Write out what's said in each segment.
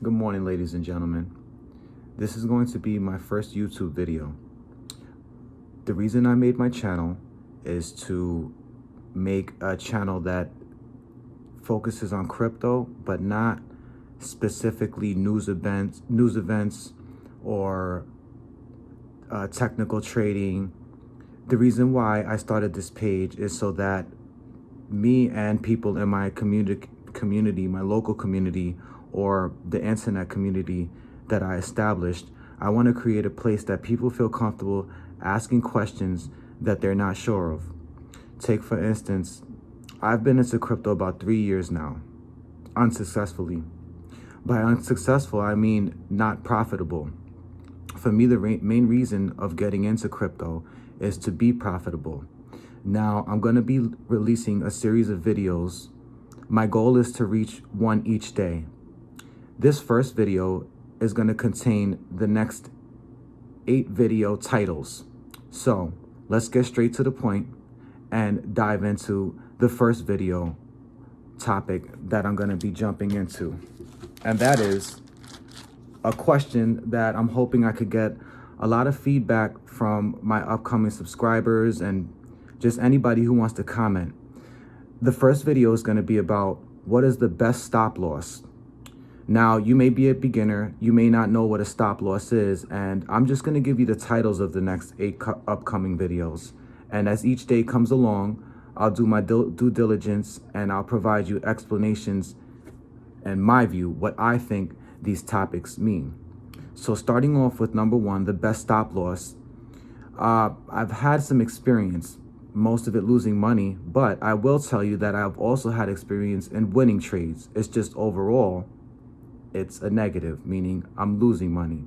Good morning, ladies and gentlemen. This is going to be my first YouTube video. The reason I made my channel is to make a channel that focuses on crypto, but not specifically news events or technical trading. The reason why I started this page is so that me and people in my community, my local community, or the internet community that I established, I want to create a place that people feel comfortable asking questions that they're not sure of. Take, for instance, I've been into crypto about 3 years now, unsuccessfully. By unsuccessful, I mean not profitable. For me, the main reason of getting into crypto is to be profitable. Now, I'm going to be releasing a series of videos. My goal is to reach one each day. This first video is going to contain the next 8 video titles. So let's get straight to the point and dive into the first video topic that I'm going to be jumping into. And that is a question that I'm hoping I could get a lot of feedback from my upcoming subscribers and just anybody who wants to comment. The first video is going to be about what is the best stop loss. Now, you may be a beginner, you may not know what a stop loss is, and I'm just going to give you the titles of the next 8 upcoming videos. And as each day comes along, I'll do my due diligence and I'll provide you explanations and my view, what I think these topics mean. So starting off with number 1, the best stop loss. I've had some experience, most of it losing money, but I will tell you that I've also had experience in winning trades. It's just overall, it's a negative, meaning I'm losing money.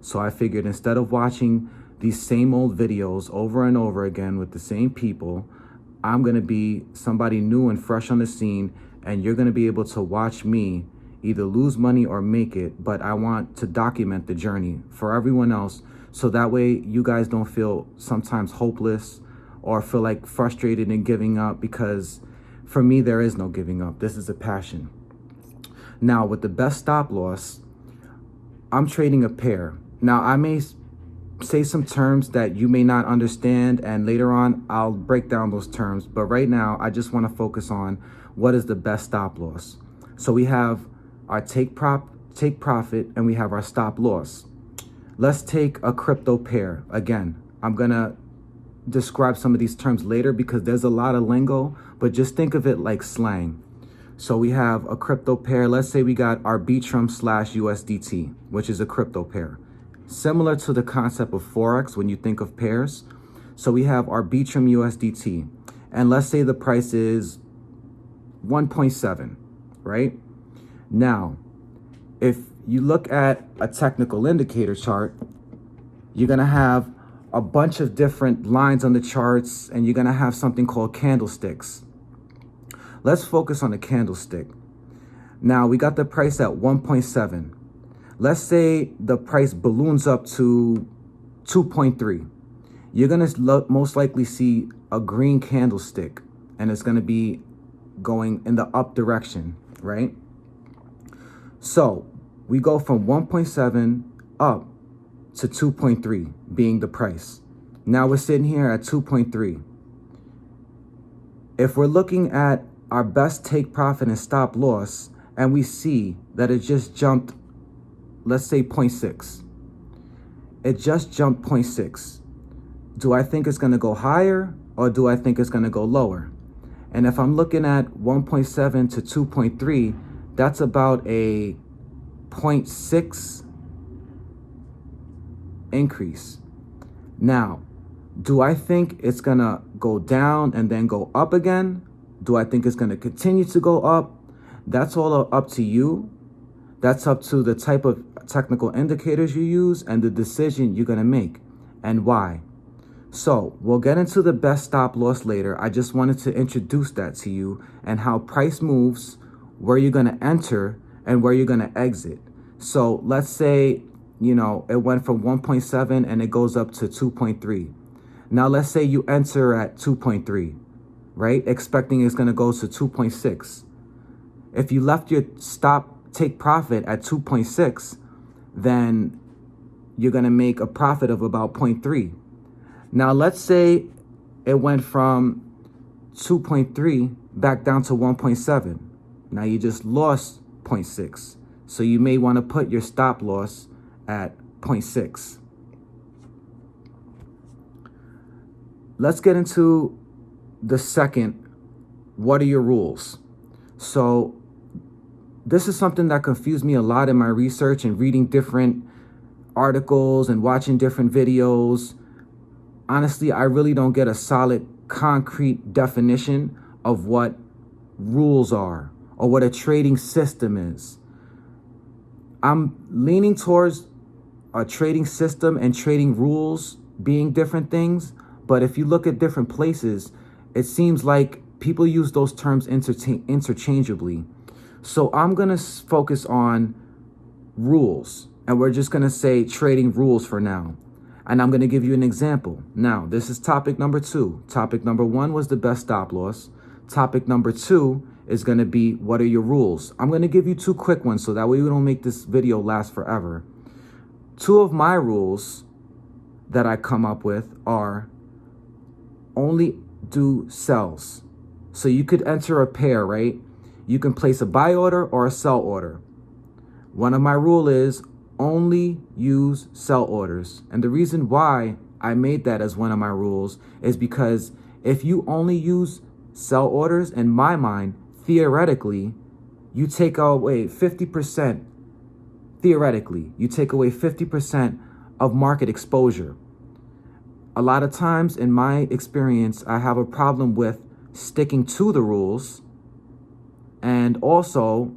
So I figured instead of watching these same old videos over and over again with the same people, I'm going to be somebody new and fresh on the scene, and you're going to be able to watch me either lose money or make it, but I want to document the journey for everyone else, so that way you guys don't feel sometimes hopeless or feel like frustrated and giving up, because for me, there is no giving up. This is a passion. Now, with the best stop loss, I'm trading a pair. Now, I may say some terms that you may not understand, and later on, I'll break down those terms. But right now, I just want to focus on what is the best stop loss. So we have our take profit, and we have our stop loss. Let's take a crypto pair. Again, I'm going to describe some of these terms later because there's a lot of lingo, but just think of it like slang. So we have a crypto pair. Let's say we got Arbitrum/USDT, which is a crypto pair. Similar to the concept of Forex when you think of pairs. So we have Arbitrum USDT. And let's say the price is 1.7, right? Now, if you look at a technical indicator chart, you're going to have a bunch of different lines on the charts, and you're going to have something called candlesticks. Let's focus on the candlestick. Now, we got the price at 1.7. Let's say the price balloons up to 2.3. You're going to most likely see a green candlestick, and it's going to be going in the up direction, right? So we go from 1.7 up to 2.3 being the price. Now we're sitting here at 2.3. If we're looking at our best take profit and stop loss, and we see that it just jumped, let's say 0.6. It just jumped 0.6. Do I think it's going to go higher, or do I think it's going to go lower? And if I'm looking at 1.7 to 2.3, that's about a 0.6 increase. Now, do I think it's going to go down and then go up again? Do I think it's going to continue to go up? That's all up to you. That's up to the type of technical indicators you use and the decision you're going to make and why. So we'll get into the best stop loss later. I just wanted to introduce that to you and how price moves, where you're going to enter and where you're going to exit. So let's say, it went from 1.7 and it goes up to 2.3. Now let's say you enter at 2.3, right? Expecting it's going to go to 2.6. If you left your stop take profit at 2.6, then you're going to make a profit of about 0.3. Now, let's say it went from 2.3 back down to 1.7. Now you just lost 0.6. So you may want to put your stop loss at 0.6. Let's get into the second. What are your rules? So this is something that confused me a lot in my research and reading different articles and watching different videos. Honestly, I really don't get a solid, concrete definition of what rules are or what a trading system is. I'm leaning towards a trading system and trading rules being different things. But if you look at different places, it seems like people use those terms interchangeably. So I'm going to focus on rules, and we're just going to say trading rules for now. And I'm going to give you an example. Now, this is topic number 2. Topic number 1 was the best stop loss. Topic number 2 is going to be, what are your rules? I'm going to give you 2 quick ones so that way we don't make this video last forever. 2 of my rules that I come up with are only do sells. So you could enter a pair, right? You can place a buy order or a sell order. One of my rule is only use sell orders. And the reason why I made that as one of my rules is because if you only use sell orders, in my mind, theoretically, you take away 50%. Theoretically, you take away 50% of market exposure. A lot of times in my experience, I have a problem with sticking to the rules and also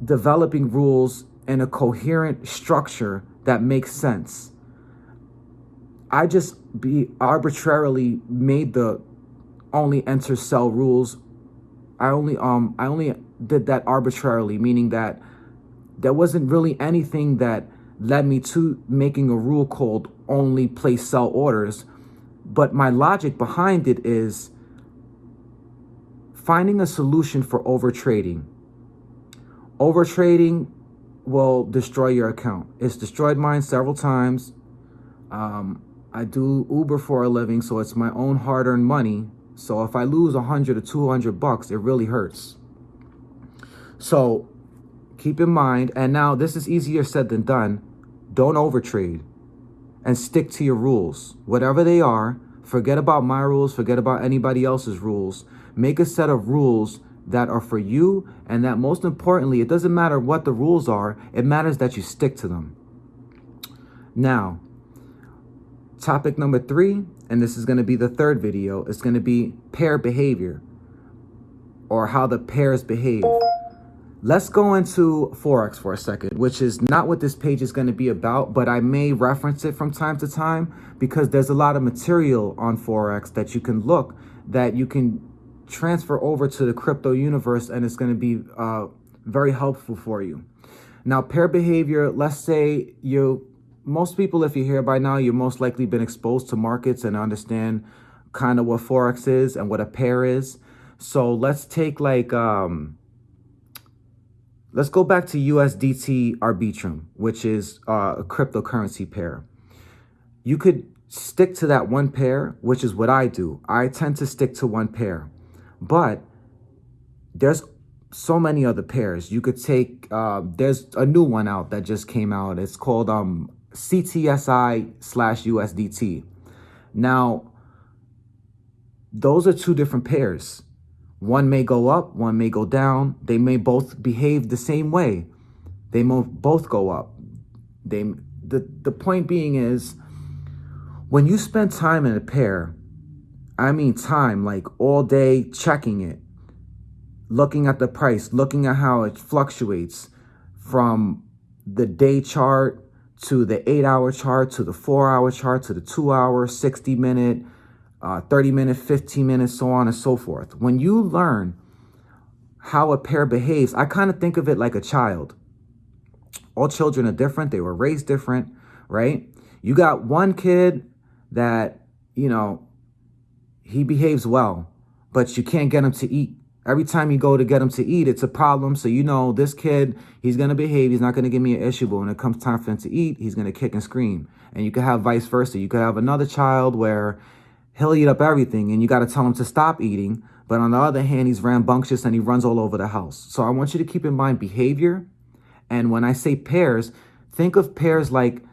developing rules in a coherent structure that makes sense. I just arbitrarily made the only enter sell rules. I only did that arbitrarily, meaning that there wasn't really anything that led me to making a rule called only place sell orders. But my logic behind it is finding a solution for overtrading. Overtrading will destroy your account. It's destroyed mine several times. I do Uber for a living, so it's my own hard-earned money. So if I lose 100 or 200 bucks, it really hurts. So keep in mind, and now this is easier said than done, don't overtrade and stick to your rules. Whatever they are, forget about my rules, forget about anybody else's rules. Make a set of rules that are for you, and that most importantly, it doesn't matter what the rules are, it matters that you stick to them. Now, topic number 3, and this is going to be the third video, is going to be pair behavior, or how the pairs behave. Let's go into Forex for a second, which is not what this page is going to be about, but I may reference it from time to time because there's a lot of material on Forex that you can look, that you can transfer over to the crypto universe, and it's going to be very helpful for you. Now, pair behavior, let's say most people, if you're here by now, you're most likely been exposed to markets and understand kind of what Forex is and what a pair is. So let's take let's go back to USDT Arbitrum, which is a cryptocurrency pair. You could stick to that one pair, which is what I do. I tend to stick to one pair, but there's so many other pairs. You could take, there's a new one out that just came out. It's called CTSI/USDT. Now, those are 2 different pairs. One may go up, one may go down. They may both behave the same way. They may both go up. The point being is, when you spend time in a pair, I mean time, like all day checking it, looking at the price, looking at how it fluctuates from the day chart to the 8-hour chart to the 4-hour chart to the 2-hour, 60-minute, 30-minute, 15 minutes, so on and so forth. When you learn how a pair behaves, I kind of think of it like a child. All children are different. They were raised different, right? You got one kid that, he behaves well, but you can't get him to eat. Every time you go to get him to eat, it's a problem. So you know this kid, he's going to behave. He's not going to give me an issue. But when it comes time for him to eat, he's going to kick and scream. And you could have vice versa. You could have another child where he'll eat up everything and you got to tell him to stop eating. But on the other hand, he's rambunctious and he runs all over the house. So I want you to keep in mind behavior. And when I say pairs, think of pairs like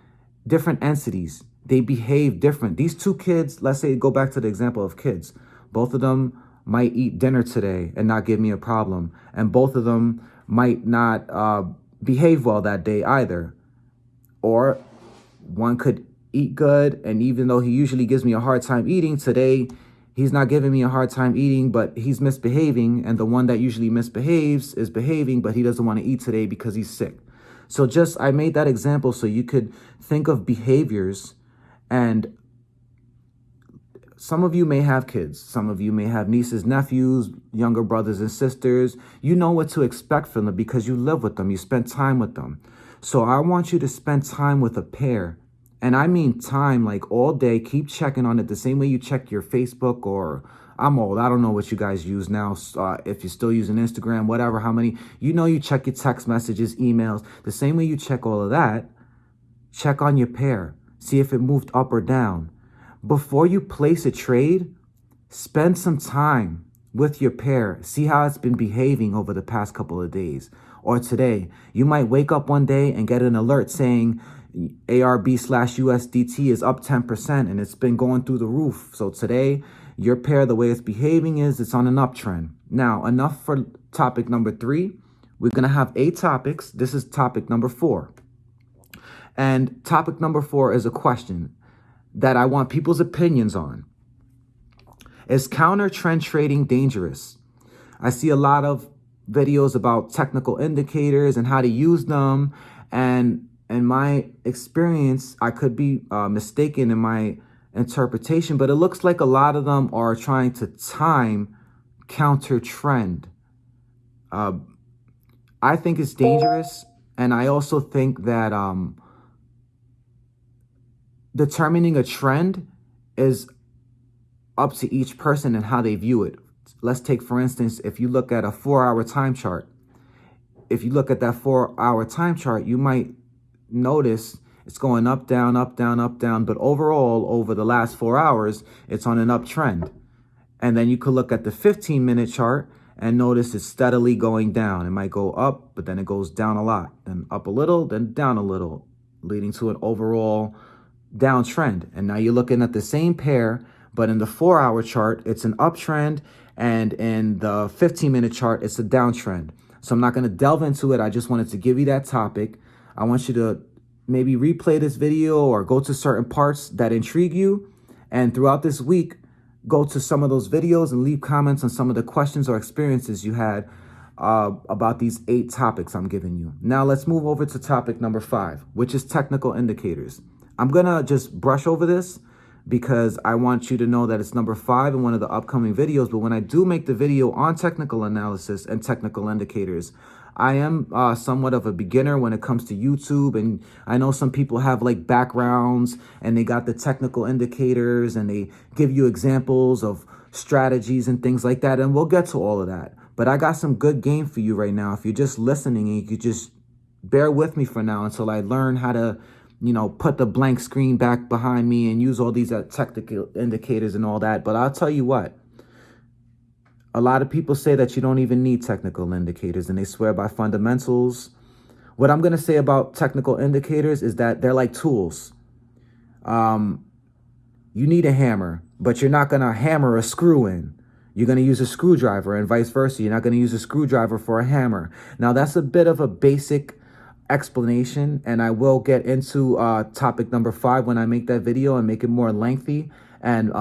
different entities. They behave different. These two kids, let's say, go back to the example of kids. Both of them might eat dinner today and not give me a problem. And both of them might not behave well that day either. Or one could eat good, and even though he usually gives me a hard time eating, today he's not giving me a hard time eating, but he's misbehaving. And the one that usually misbehaves is behaving, but he doesn't want to eat today because he's sick. So I made that example so you could think of behaviors. And some of you may have kids. Some of you may have nieces, nephews, younger brothers and sisters. You know what to expect from them because you live with them. You spend time with them. So I want you to spend time with a pair. And I mean time, like all day. Keep checking on it the same way you check your Facebook, or I'm old. I don't know what you guys use now. If you're still using Instagram, whatever, how many, you check your text messages, emails. The same way you check all of that, check on your pair. See if it moved up or down. Before you place a trade, spend some time with your pair. See how it's been behaving over the past couple of days or today. You might wake up one day and get an alert saying ARB/USDT is up 10% and it's been going through the roof. So today, your pair, the way it's behaving is it's on an uptrend. Now, enough for topic number 3. We're going to have 8 topics. This is topic number 4. And topic number 4 is a question that I want people's opinions on. Is counter trend trading dangerous? I see a lot of videos about technical indicators and how to use them. And in my experience, I could be mistaken in my interpretation, but it looks like a lot of them are trying to time counter trend. I think it's dangerous. And I also think that determining a trend is up to each person and how they view it. Let's take, for instance, if you look at a 4-hour time chart. If you look at that 4-hour time chart, you might notice it's going up, down, up, down, up, down. But overall, over the last 4 hours, it's on an uptrend. And then you could look at the 15-minute chart and notice it's steadily going down. It might go up, but then it goes down a lot. Then up a little, then down a little, leading to an overall downtrend. And now you're looking at the same pair, but in the 4-hour chart, it's an uptrend. And in the 15-minute chart, it's a downtrend. So I'm not going to delve into it. I just wanted to give you that topic. I want you to maybe replay this video or go to certain parts that intrigue you. And throughout this week, go to some of those videos and leave comments on some of the questions or experiences you had about these 8 topics I'm giving you. Now let's move over to topic number 5, which is technical indicators. I'm going to just brush over this because I want you to know that it's number 5 in one of the upcoming videos. But when I do make the video on technical analysis and technical indicators, I am somewhat of a beginner when it comes to YouTube. And I know some people have like backgrounds and they got the technical indicators and they give you examples of strategies and things like that. And we'll get to all of that. But I got some good game for you right now. If you're just listening and you could just bear with me for now until I learn how to, put the blank screen back behind me and use all these technical indicators and all that. But I'll tell you what, a lot of people say that you don't even need technical indicators and they swear by fundamentals. What I'm going to say about technical indicators is that they're like tools. You need a hammer, but you're not going to hammer a screw in. You're going to use a screwdriver and vice versa. You're not going to use a screwdriver for a hammer. Now, that's a bit of a basic explanation, and I will get into topic number 5 when I make that video and make it more lengthy, and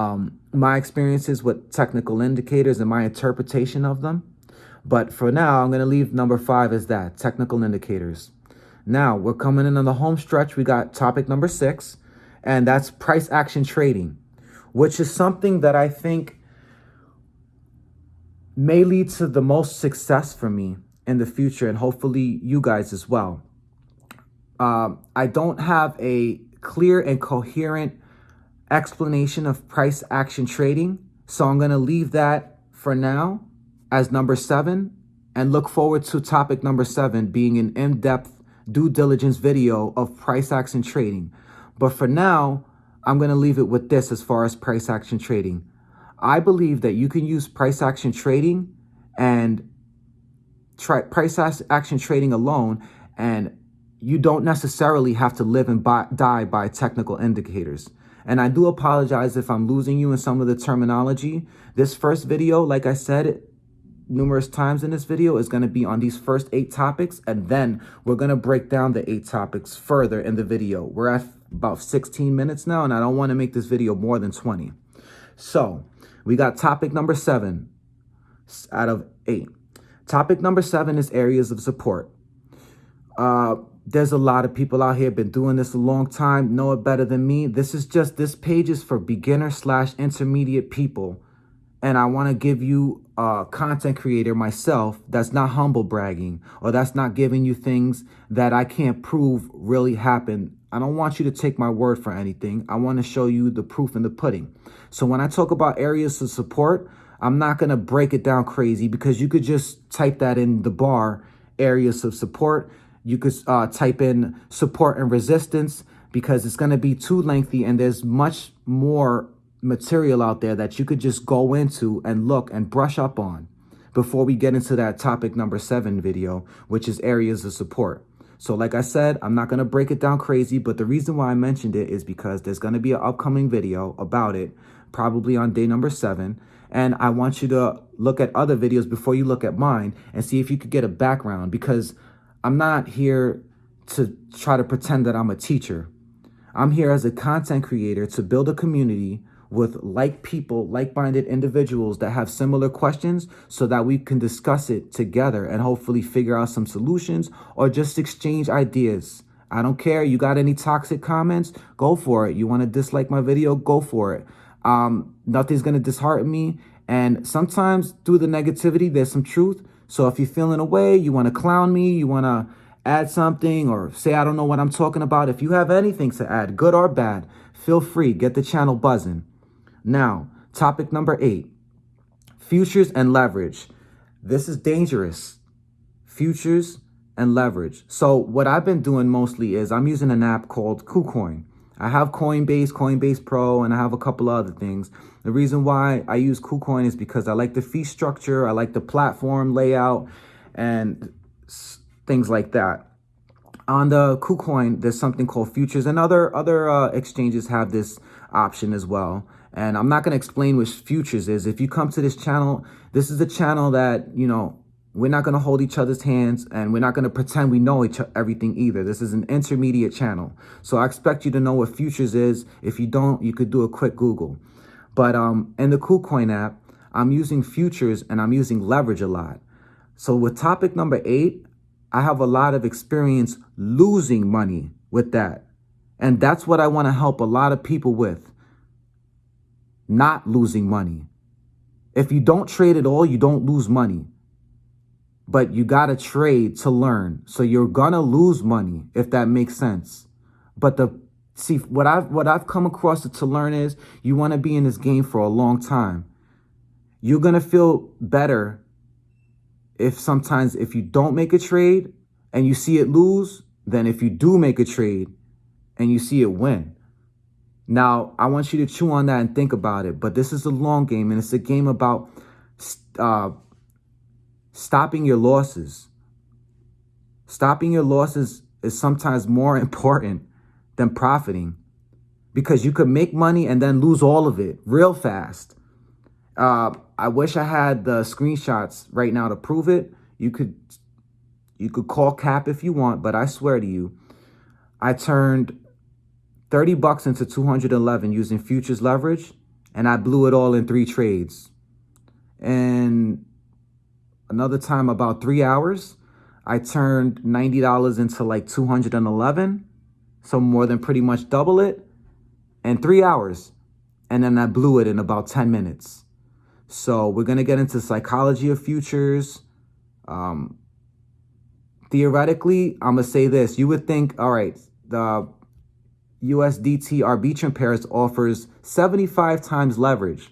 my experiences with technical indicators and my interpretation of them. But for now, I'm going to leave number 5 as that, technical indicators. Now, we're coming in on the home stretch. We got topic number 6, and that's price action trading, which is something that I think may lead to the most success for me in the future, and hopefully you guys as well. I don't have a clear and coherent explanation of price action trading, so I'm going to leave that for now. as number 7 and look forward to topic number 7 being an in-depth due diligence video of price action trading. But for now, I'm going to leave it with this as far as price action trading. I believe that you can use price action trading and price action trading alone, and you don't necessarily have to live and die by technical indicators. And I do apologize if I'm losing you in some of the terminology. This first video, like I said numerous times in this video, is going to be on these first 8 topics, and then we're going to break down the 8 topics further in the video. We're at about 16 minutes now, and I don't want to make this video more than 20. So we got topic number 7 out of 8. Topic number 7 is areas of support. There's a lot of people out here been doing this a long time, know it better than me. This page is for beginner/intermediate people. And I want to give you a content creator myself that's not humble bragging, or that's not giving you things that I can't prove really happened. I don't want you to take my word for anything. I want to show you the proof in the pudding. So when I talk about areas of support, I'm not going to break it down crazy, because you could just type that in the bar, areas of support. You could type in support and resistance, because it's going to be too lengthy, and there's much more material out there that you could just go into and look and brush up on before we get into that topic number 7 video, which is areas of support. So like I said, I'm not going to break it down crazy, but the reason why I mentioned it is because there's going to be an upcoming video about it, probably on day number 7. And I want you to look at other videos before you look at mine and see if you could get a background, because I'm not here to try to pretend that I'm a teacher. I'm here as a content creator to build a community with like-minded individuals that have similar questions, so that we can discuss it together and hopefully figure out some solutions, or just exchange ideas. I don't care. You got any toxic comments? Go for it. You want to dislike my video? Go for it. Nothing's going to dishearten me. And sometimes through the negativity, there's some truth. So if you're feeling away, you want to clown me, you want to add something, or say I don't know what I'm talking about, if you have anything to add, good or bad, feel free. Get the channel buzzing. Now, topic number 8, futures and leverage. This is dangerous. Futures and leverage. So what I've been doing mostly is I'm using an app called KuCoin. I have Coinbase, Coinbase Pro, and I have a couple other things. The reason why I use KuCoin is because I like the fee structure, I like the platform layout, and things like that. On the KuCoin, there's something called futures, and other exchanges have this option as well. And I'm not going to explain what futures is. If you come to this channel, this is a channel that, we're not going to hold each other's hands, and we're not going to pretend we know everything either. This is an intermediate channel. So I expect you to know what futures is. If you don't, you could do a quick Google. But in the KuCoin app, I'm using futures and I'm using leverage a lot. So with topic number 8, I have a lot of experience losing money with that. And that's what I want to help a lot of people with. Not losing money. If you don't trade at all, you don't lose money. But you got to trade to learn. So you're going to lose money, if that makes sense. But what I've come across to learn is, you want to be in this game for a long time. You're going to feel better if you don't make a trade and you see it lose, than if you do make a trade and you see it win. Now, I want you to chew on that and think about it. But this is a long game, and it's a game about stopping your losses. Stopping your losses is sometimes more important than profiting, because you could make money and then lose all of it real fast. I wish I had the screenshots right now to prove it. You could call Cap if you want, but I swear to you, I turned $30 into 211 using futures leverage, and I blew it all in 3 trades. And another time, about 3 hours, I turned $90 into like 211. So more than pretty much double it in 3 hours. And then I blew it in about 10 minutes. So we're going to get into psychology of futures. Theoretically, I'm going to say this. You would think, all right, the USDT Arbitrum pairs offers 75 times leverage.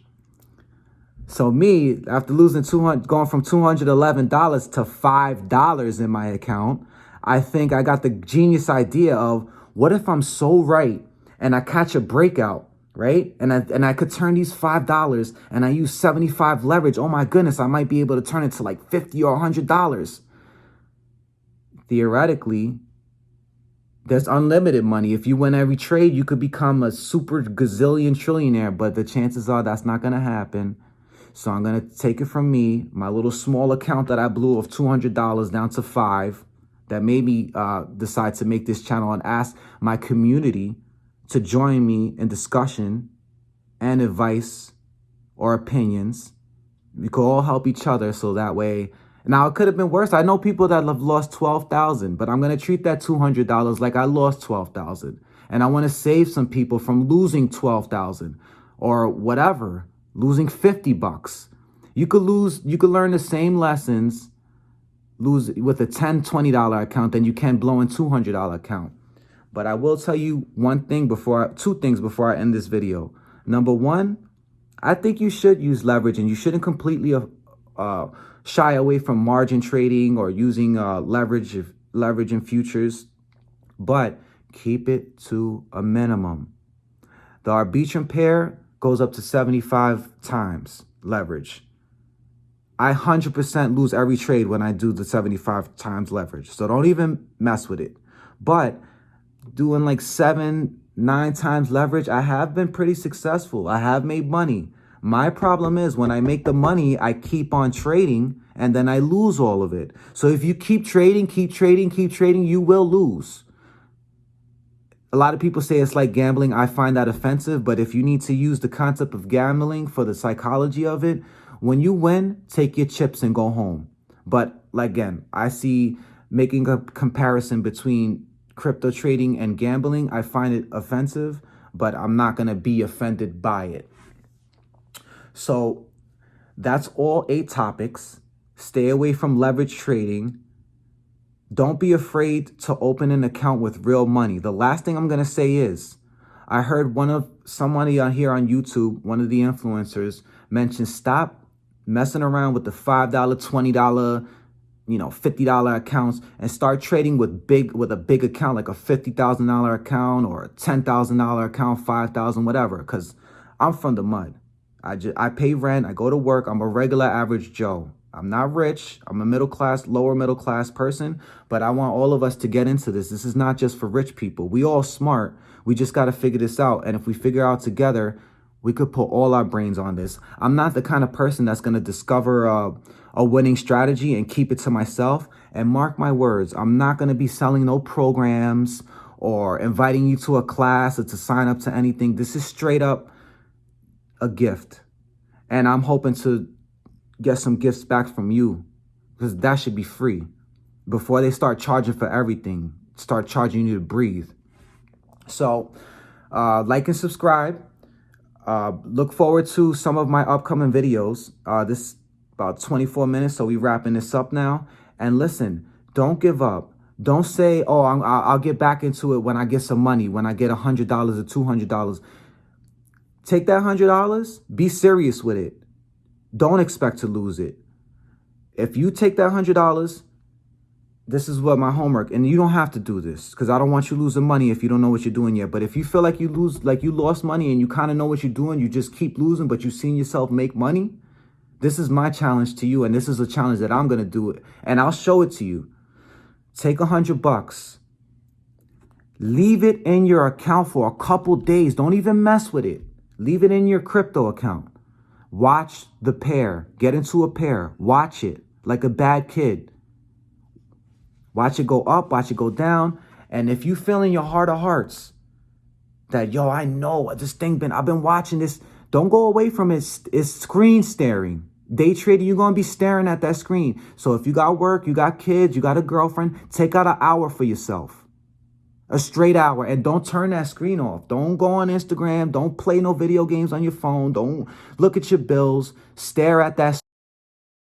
So me, after losing going from $211 to $5 in my account, I think I got the genius idea of, what if I'm so right and I catch a breakout, right? And I could turn these $5 and I use 75 leverage. Oh my goodness, I might be able to turn it to like $50 or $100. Theoretically, there's unlimited money. If you win every trade, you could become a super gazillion trillionaire, but the chances are that's not going to happen. So I'm going to take it from me, my little small account that I blew of $200 down to $5, that made me decide to make this channel, and ask my community to join me in discussion and advice or opinions. We could all help each other, so that way. Now, it could have been worse. I know people that have lost $12,000, but I'm going to treat that $200 like I lost $12,000. And I want to save some people from losing $12,000 or whatever, losing $50. You could learn the same lessons, lose with a $10, $20 account than you can blow in $200 account. But I will tell you two things before I end this video. Number one, I think you should use leverage, and you shouldn't completely shy away from margin trading or using leverage in futures, but keep it to a minimum. The Arbitrum pair goes up to 75 times leverage. I 100% lose every trade when I do the 75 times leverage, so don't even mess with it. But doing like 7, 9 times leverage, I have been pretty successful. I have made money. My problem is when I make the money, I keep on trading and then I lose all of it. So if you keep trading, you will lose. A lot of people say it's like gambling. I find that offensive, but if you need to use the concept of gambling for the psychology of it, when you win, take your chips and go home. But again, I see making a comparison between crypto trading and gambling, I find it offensive, but I'm not going to be offended by it. So that's all 8 topics. Stay away from leverage trading. Don't be afraid to open an account with real money. The last thing I'm going to say is, I heard somebody on here on YouTube, one of the influencers, mention stop messing around with the $5, $20, $50 accounts, and start trading with a big account, like a $50,000 account or a $10,000 account, $5,000, whatever. Because I'm from the mud. I pay rent. I go to work. I'm a regular average Joe. I'm not rich. I'm a lower middle class person, but I want all of us to get into this. This is not just for rich people. We all smart. We just got to figure this out. And if we figure out together, we could put all our brains on this. I'm not the kind of person that's going to discover a winning strategy and keep it to myself. And mark my words, I'm not going to be selling no programs or inviting you to a class or to sign up to anything. This is straight up a gift. And I'm hoping to get some gifts back from you, because that should be free before they start charging for everything, start charging you to breathe. So like and subscribe. Look forward to some of my upcoming videos. This about 24 minutes, so we wrapping this up now. And listen, don't give up. Don't say, oh, I'll get back into it when I get some money, when I get $100 or $200. Take that $100, be serious with it. Don't expect to lose it. If you take that $100, this is what my homework, and you don't have to do this because I don't want you losing money if you don't know what you're doing yet. But if you feel like you lost money and you kind of know what you're doing, you just keep losing, but you've seen yourself make money. This is my challenge to you, and this is a challenge that I'm going to do it, and I'll show it to you. Take $100. Leave it in your account for a couple days. Don't even mess with it. Leave it in your crypto account. Watch the pair. Get into a pair. Watch it like a bad kid. Watch it go up. Watch it go down. And if you feel in your heart of hearts that, yo, I know this thing I've been watching this, don't go away from it. It's screen staring. Day trading, you're going to be staring at that screen. So if you got work, you got kids, you got a girlfriend, take out an hour for yourself. A straight hour, and don't turn that screen off. Don't go on Instagram. Don't play no video games on your phone. Don't look at your bills. Stare at that